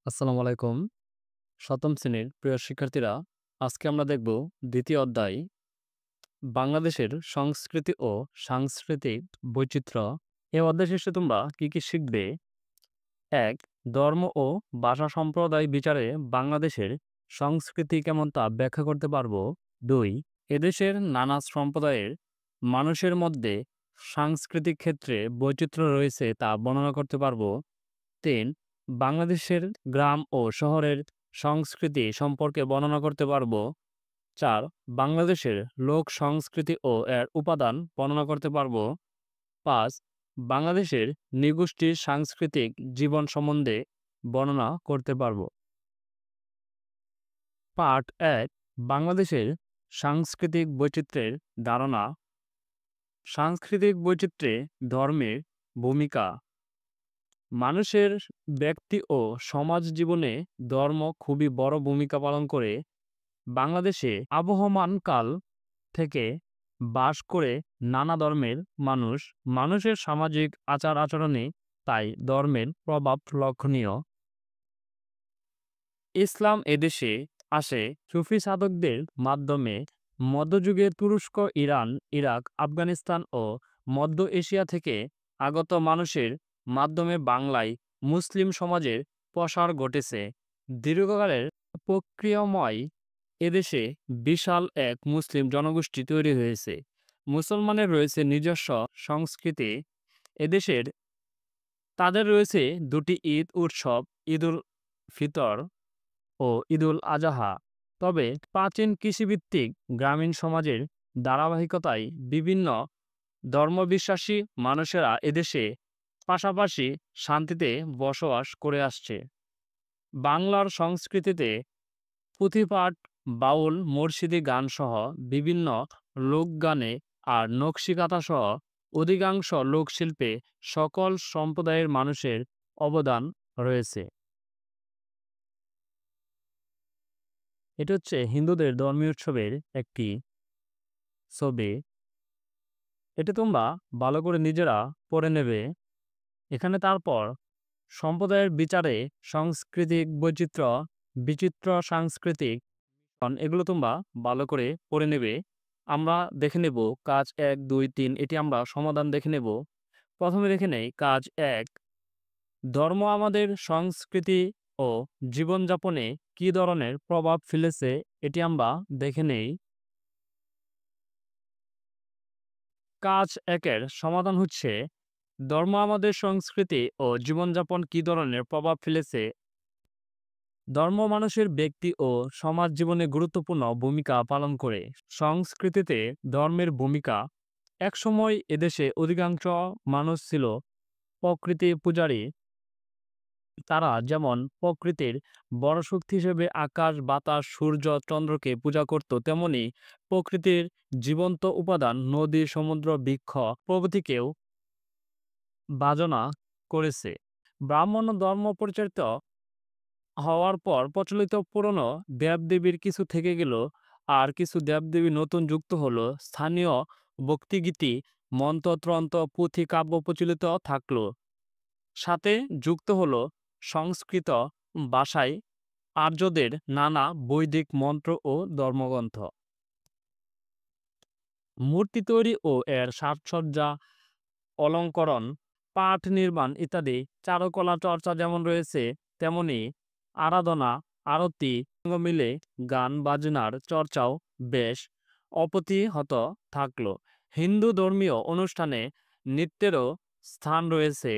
আসসালামু আলাইকুম। ৭ম শ্রেণীর প্রিয় শিক্ষার্থীরা, আজকে আমরা দেখব দ্বিতীয় অধ্যায় বাংলাদেশের সংস্কৃতি ও সাংস্কৃতিক বৈচিত্র্য। এই অধ্যায় শেষে তোমরা কি শিখবে? ১. ধর্ম ও ভাষা সম্প্রদায় বিচারে বাংলাদেশের সংস্কৃতি কেমন তা ব্যাখ্যা করতে পারব। ২. এদেশের নানা সম্প্রদায়ের মানুষের মধ্যে সাংস্কৃতিক ক্ষেত্রে বৈচিত্র্য রয়েছে তা বর্ণনা করতে পারব। ৩. বাংলাদেশের গ্রাম ও শহরের সংস্কৃতি সম্পর্কে বর্ণনা করতে পারব। ৪. বাংলাদেশের লোক সংস্কৃতি ও এর উপাদান বর্ণনা করতে পারব। ৫. বাংলাদেশের নৃগোষ্ঠীর সাংস্কৃতিক জীবন সম্বন্ধে বর্ণনা করতে পারব। পাঠ ১. বাংলাদেশের সাংস্কৃতিক বৈচিত্র্যের ধারণা। সাংস্কৃতিক বৈচিত্র্যে ধর্মের ভূমিকা। মানুষের ব্যক্তি ও সমাজ জীবনে ধর্ম খুবই বড় ভূমিকা পালন করে। বাংলাদেশে আবহমান কাল থেকে বাস করে নানা ধর্মের মানুষ। মানুষের সামাজিক আচার আচরণে তাই ধর্মের প্রভাব লক্ষণীয়। ইসলাম এদেশে আসে সুফি সাধকদের মাধ্যমে। মধ্যযুগে তুরস্ক, ইরান, ইরাক, আফগানিস্তান ও মধ্য এশিয়া থেকে আগত মানুষের মাধ্যমে বাংলায় মুসলিম সমাজের প্রসার ঘটেছে। দীর্ঘকালের প্রক্রিয়াময় এদেশে বিশাল এক মুসলিম জনগোষ্ঠী তৈরি হয়েছে। মুসলমানের রয়েছে নিজস্ব সংস্কৃতি। এদেশের তাদের রয়েছে দুটি ঈদ উৎসব, ঈদুল ফিতর ও ঈদুল আজহা। তবে প্রাচীন কৃষিভিত্তিক গ্রামীণ সমাজের ধারাবাহিকতায় বিভিন্ন ধর্মবিশ্বাসী মানুষেরা এদেশে পাশাপাশি শান্তিতে বসবাস করে আসছে। বাংলার সংস্কৃতিতে পুঁথিপাঠ, বাউল, মুর্শিদি গানসহ বিভিন্ন লোকগানে আর নকশিকাঁথাসহ অধিকাংশ লোকশিল্পে সকল সম্প্রদায়ের মানুষের অবদান রয়েছে। এটা হচ্ছে হিন্দুদের ধর্মীয় উৎসবের একটি ছবি। এটা তোমরা ভালো করে নিজেরা পড়ে নেবে। এখানে তারপর সম্প্রদায়ের বিচারে সাংস্কৃতিক বৈচিত্র্য, বিচিত্র সাংস্কৃতিক এগুলো তোমরা ভালো করে পড়ে নেবে। আমরা দেখে নেব কাজ ১, ২, ৩ এটি আমরা সমাধান দেখে নেব। প্রথমে দেখে নেই কাজ ১। ধর্ম আমাদের সংস্কৃতি ও জীবনযাপনে কী ধরনের প্রভাব ফেলেছে এটি আমরা দেখে নেই। কাজ ১ এর সমাধান হচ্ছে ধর্ম আমাদের সংস্কৃতি ও জীবনযাপন কী ধরনের প্রভাব ফেলেছে। ধর্ম মানুষের ব্যক্তি ও সমাজ জীবনে গুরুত্বপূর্ণ ভূমিকা পালন করে। সংস্কৃতিতে ধর্মের ভূমিকা। একসময় এদেশে অধিকাংশ মানুষ ছিল প্রকৃতি পূজারী। তারা যেমন প্রকৃতির বড় শক্তি হিসেবে আকাশ, বাতাস, সূর্য, চন্দ্রকে পূজা করত, তেমনি প্রকৃতির জীবন্ত উপাদান নদী, সমুদ্র, বৃক্ষ প্রভৃতিকেও বাজনা করেছে। ব্রাহ্মণ ধর্ম পরিচালিত হওয়ার পর প্রচলিত পুরনো দেবদেবীর কিছু থেকে গেল, আর কিছু দেবদেবী নতুন যুক্ত হলো। স্থানীয় ভক্তিগীতি, মন্ত্রতন্ত্র, পুঁথি, কাব্য প্রচলিত থাকলো। সাথে যুক্ত হলো সংস্কৃত ভাষায় আর্যদের নানা বৈদিক মন্ত্র ও ধর্মগ্রন্থ। মূর্তি তৈরি ও এর সাজসজ্জা, অলঙ্করণ, পাঠ নির্মাণ ইত্যাদি চারুকলা চর্চা যেমন রয়েছে, তেমনি আরাধনা, আরতি সঙ্গ মিলে গান বাজনার চর্চাও বেশ অপ্রতিহত থাকলো। হিন্দু ধর্মীয় অনুষ্ঠানে নৃত্যেরও স্থান রয়েছে।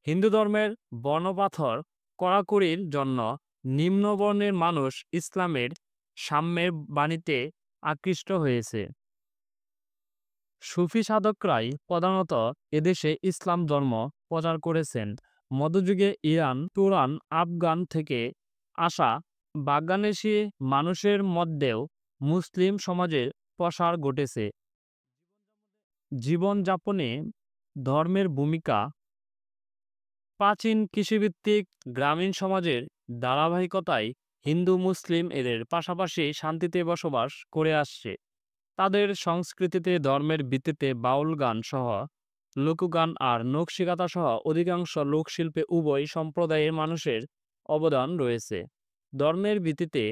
হিন্দু ধর্মের বর্ণপাথর কড়াকড়ির জন্য নিম্নবর্ণের মানুষ ইসলামের সাম্যের বাণীতে আকৃষ্ট হয়েছে। সুফি সাধকরাই প্রধানত এদেশে ইসলাম ধর্ম প্রচার করেছেন। মধ্যযুগে ইরান, তুরান, আফগান থেকে আসা বাংলাদেশি মানুষের মধ্যেও মুসলিম সমাজের প্রসার ঘটেছে। জীবনযাপনে ধর্মের ভূমিকা। প্রাচীন কৃষিভিত্তিক গ্রামীণ সমাজের ধারাবাহিকতায় হিন্দু মুসলিম এদের পাশাপাশি শান্তিতে বসবাস করে আসছে। তাদের সংস্কৃতিতে ধর্মের ভিত্তিতে বাউল গান সহ লোকগান আর নকশিকাঁথা সহ অধিকাংশ লোকশিল্পে উভয় সম্প্রদায়ের মানুষের অবদান রয়েছে। ধর্মের ভিত্তিতে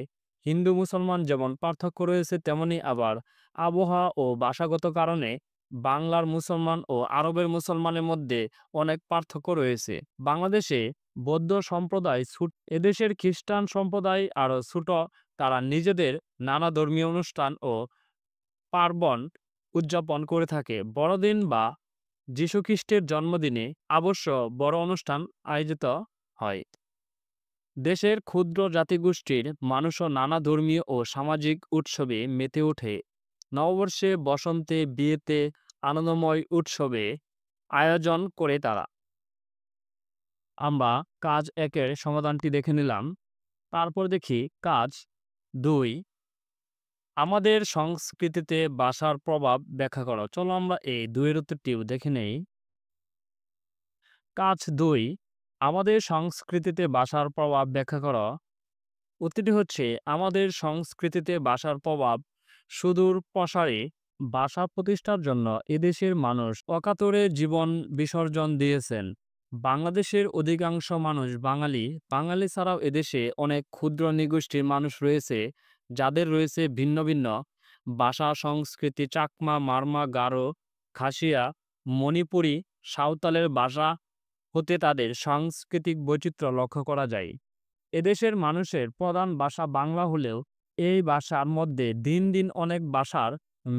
হিন্দু মুসলমান যেমন পার্থক্য রয়েছে, তেমনি আবার আবহাওয়া ও ভাষাগত কারণে বাংলার মুসলমান ও আরবের মুসলমানের মধ্যে অনেক পার্থক্য রয়েছে। বাংলাদেশে বৌদ্ধ সম্প্রদায় ছোট, এদেশের খ্রিস্টান সম্প্রদায় আরও ছোট। তারা নিজেদের নানা ধর্মীয় অনুষ্ঠান ও পার্বণ উদযাপন করে থাকে। বড়দিন বা যীশুখ্রিস্টের জন্মদিনে অবশ্য বড় অনুষ্ঠান আয়োজিত হয়। দেশের ক্ষুদ্র জাতিগোষ্ঠীর মানুষও নানা ধর্মীয় ও সামাজিক উৎসবে মেতে ওঠে। নববর্ষে, বসন্তে, বিয়েতে আনন্দময় উৎসবে আয়োজন করে তারা। আমরা কাজ ১ এর সমাধানটি দেখে নিলাম। তারপর দেখি কাজ ২, আমাদের সংস্কৃতিতে ভাষার প্রভাব ব্যাখ্যা করো। চলো আমরা এই ২ এর উত্তরটিও দেখে নেই। কাজ ২, আমাদের সংস্কৃতিতে ভাষার প্রভাব ব্যাখ্যা করো। উত্তরটি হচ্ছে, আমাদের সংস্কৃতিতে ভাষার প্রভাব সুদূর প্রসারী। ভাষা প্রতিষ্ঠার জন্য এদেশের মানুষ অকাতরে জীবন বিসর্জন দিয়েছেন। বাংলাদেশের অধিকাংশ মানুষ বাঙালি। বাঙালি ছাড়াও এদেশে অনেক ক্ষুদ্র নৃগোষ্ঠীর মানুষ রয়েছে, যাদের রয়েছে ভিন্ন ভিন্ন ভাষা সংস্কৃতি। চাকমা, মারমা, গারো, খাসিয়া, মণিপুরী, সাঁওতালের ভাষা হতে তাদের সাংস্কৃতিক বৈচিত্র্য লক্ষ্য করা যায়। এদেশের মানুষের প্রধান ভাষা বাংলা হলেও এই ভাষার মধ্যে দিন দিন অনেক ভাষার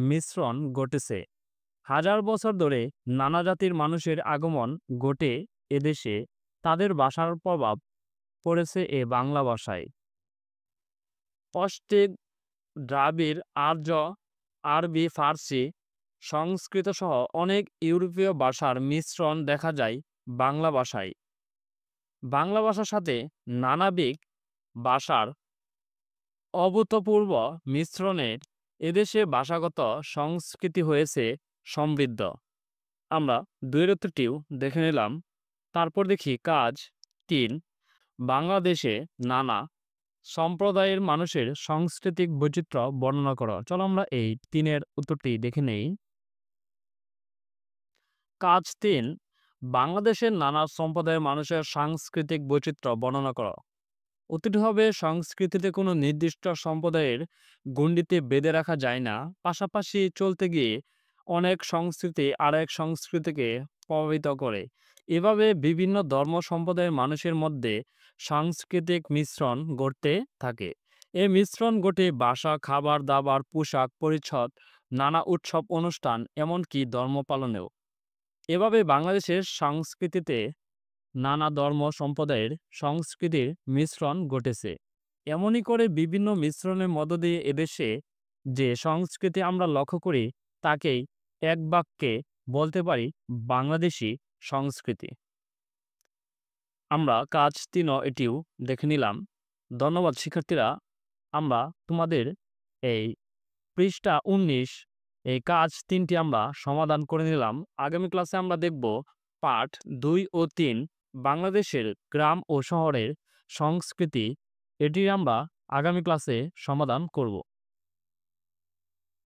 মিশ্রণ ঘটেছে। হাজার বছর ধরে নানা জাতির মানুষের আগমন ঘটে এদেশে। তাদের ভাষার প্রভাব পড়েছে এ বাংলা ভাষায়। অস্ট্রিক, দ্রাবিড়, আর্য, আরবি, ফার্সি, সংস্কৃত সহ অনেক ইউরোপীয় ভাষার মিশ্রণ দেখা যায় বাংলা ভাষায়। বাংলা ভাষার সাথে নানাবিক ভাষার অভূতপূর্ব মিশ্রণে এদেশে ভাষাগত সংস্কৃতি হয়েছে সমৃদ্ধ। আমরা ২ এর উত্তরটিও দেখে নিলাম। তারপর দেখি কাজ ৩, বাংলাদেশে নানা সম্প্রদায়ের মানুষের সাংস্কৃতিক বৈচিত্র্য বর্ণনা করো। চলো আমরা এই ৩ এর উত্তরটি দেখে নেই। কাজ ৩, বাংলাদেশের নানা সম্প্রদায়ের মানুষের সাংস্কৃতিক বৈচিত্র্য বর্ণনা করো। উত্তরটি হবে, সংস্কৃতিতে কোনো নির্দিষ্ট সম্প্রদায়ের গণ্ডিতে বেঁধে রাখা যায় না। পাশাপাশি চলতে গিয়ে অনেক সংস্কৃতি আরেক সংস্কৃতিকে প্রভাবিত করে। এভাবে বিভিন্ন ধর্ম সম্প্রদায়ের মানুষের মধ্যে সাংস্কৃতিক মিশ্রণ ঘটতে থাকে। এই মিশ্রণ ঘটে ভাষা, খাবার দাবার, পোশাক পরিচ্ছদ, নানা উৎসব অনুষ্ঠান, এমনকি ধর্ম পালনেও। এভাবে বাংলাদেশের সংস্কৃতিতে নানা ধর্ম সম্প্রদায়ের সংস্কৃতির মিশ্রণ ঘটেছে। এমনই করে বিভিন্ন মিশ্রণের মধ্য দিয়ে এদেশে যে সংস্কৃতি আমরা লক্ষ্য করি, তাকেই এক বাক্যে বলতে পারি বাংলাদেশী সংস্কৃতি। আমরা কাজ ৩ও এটিও দেখে নিলাম। ধন্যবাদ শিক্ষার্থীরা। আমরা তোমাদের এই পৃষ্ঠা ১৯ এই কাজ ৩টি আমরা সমাধান করে নিলাম। আগামী ক্লাসে আমরা দেখব পাঠ ২ ও ৩, বাংলাদেশের গ্রাম ও শহরের সংস্কৃতি। এটি আমরা আগামী ক্লাসে সমাধান করব।